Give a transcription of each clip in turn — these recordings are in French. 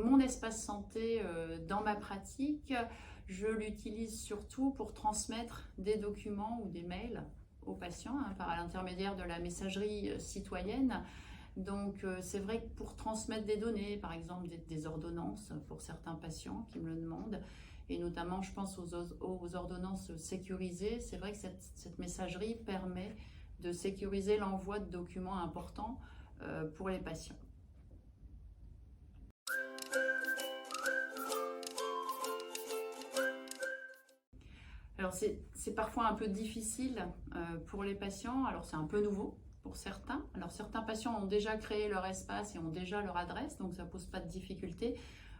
mon espace santé dans ma pratique, je l'utilise surtout pour transmettre des documents ou des mails aux patients par l'intermédiaire de la messagerie citoyenne. Donc c'est vrai que pour transmettre des données, par exemple des ordonnances pour certains patients qui me le demandent, et notamment je pense aux ordonnances sécurisées, c'est vrai que cette messagerie permet de sécuriser l'envoi de documents importants pour les patients. Alors c'est parfois un peu difficile pour les patients, alors c'est un peu nouveau pour certains. Alors certains patients ont déjà créé leur espace et ont déjà leur adresse, donc ça ne pose pas de difficulté.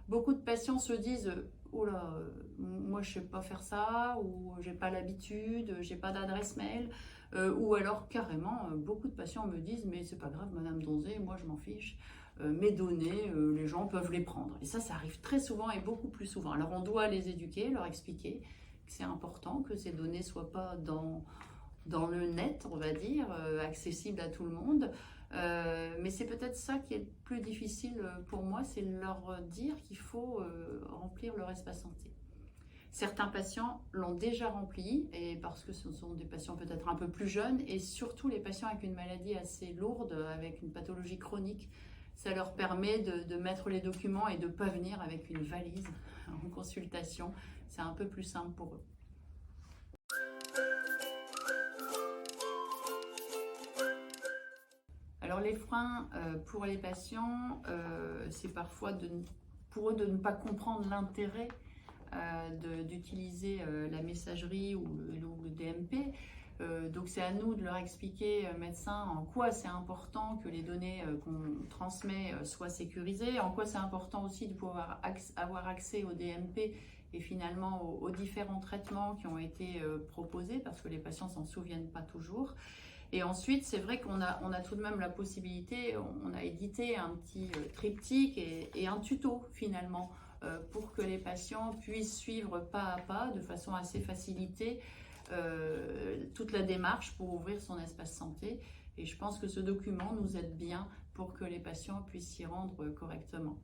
Beaucoup de patients se disent « Oh là, moi je ne sais pas faire ça » ou « J'ai pas l'habitude, j'ai pas d'adresse mail » ou alors carrément, beaucoup de patients me disent « Mais c'est pas grave Madame Donzé, moi je m'en fiche, mes données, les gens peuvent les prendre ». Et ça arrive très souvent et beaucoup plus souvent. Alors on doit les éduquer, leur expliquer que c'est important que ces données ne soient pas dans le net, on va dire, accessibles à tout le monde. Mais c'est peut-être ça qui est le plus difficile pour moi, c'est leur dire qu'il faut remplir leur espace santé. Certains patients l'ont déjà rempli, et parce que ce sont des patients peut-être un peu plus jeunes, et surtout les patients avec une maladie assez lourde, avec une pathologie chronique, ça leur permet de mettre les documents et de ne pas venir avec une valise en consultation. C'est un peu plus simple pour eux. Alors les freins pour les patients, c'est parfois pour eux de ne pas comprendre l'intérêt d'utiliser la messagerie ou le DMP. Donc c'est à nous de leur expliquer, médecins, en quoi c'est important que les données qu'on transmet soient sécurisées, en quoi c'est important aussi de pouvoir avoir accès au DMP et finalement aux différents traitements qui ont été proposés, parce que les patients ne s'en souviennent pas toujours. Et ensuite, c'est vrai qu'on a tout de même la possibilité, on a édité un petit triptyque et un tuto finalement, pour que les patients puissent suivre pas à pas, de façon assez facilitée, toute la démarche pour ouvrir son espace santé. Et je pense que ce document nous aide bien pour que les patients puissent s'y rendre correctement.